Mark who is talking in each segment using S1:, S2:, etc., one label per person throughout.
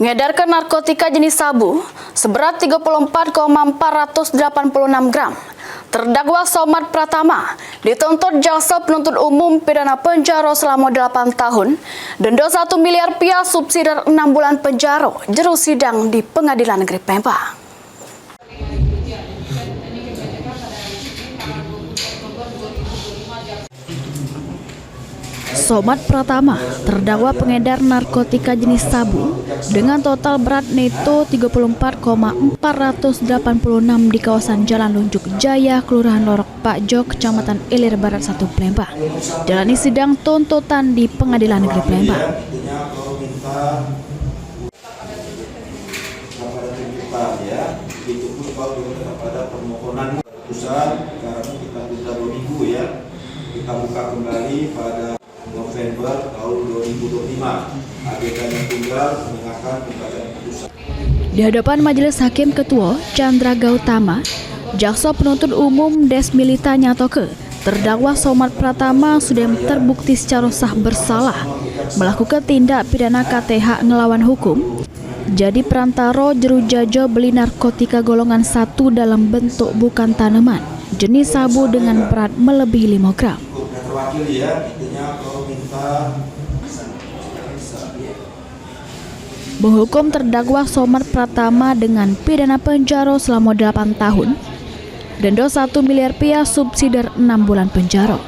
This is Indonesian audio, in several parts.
S1: mengedarkan narkotika jenis sabu seberat 34,486 gram. Terdakwa Somad Pratama dituntut jaksa penuntut umum pidana penjara selama 8 tahun, denda 1 miliar rupiah, subsidi 6 bulan penjara. Juru sidang di Pengadilan Negeri Palembang. Somad Pratama terdakwa pengedar narkotika jenis sabu dengan total berat neto 34,486 di kawasan Jalan Lunjuk Jaya, Kelurahan Lorok Pakjo, Kecamatan Ilir Barat 1, Palembang. Jalani sidang tuntutan di Pengadilan Negeri Palembang.
S2: Kita buka kembali pada November tahun 2025. Adegan yang tunggal mendengarkan pembacaan putusan.
S1: Di hadapan Majelis Hakim Ketua Chandra Gautama, jaksa penuntut umum Desmilita nyatoke terdakwa Somad Pratama sudah terbukti secara sah bersalah melakukan tindak pidana KTH ngelawan hukum, jadi perantara jeru jajo beli narkotika golongan 1 dalam bentuk bukan tanaman jenis sabu dengan berat melebihi 5 gram. Menghukum terdakwa Somad Pratama dengan pidana penjara selama 8 tahun, denda 1 miliar rupiah, subsidi 6 bulan penjara.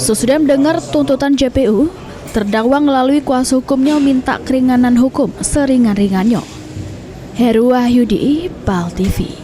S1: Sesudah mendengar tuntutan JPU, terdakwa melalui kuasa hukumnya minta keringanan hukum seringan-ringannya. Heru Wahyudi, PAL TV.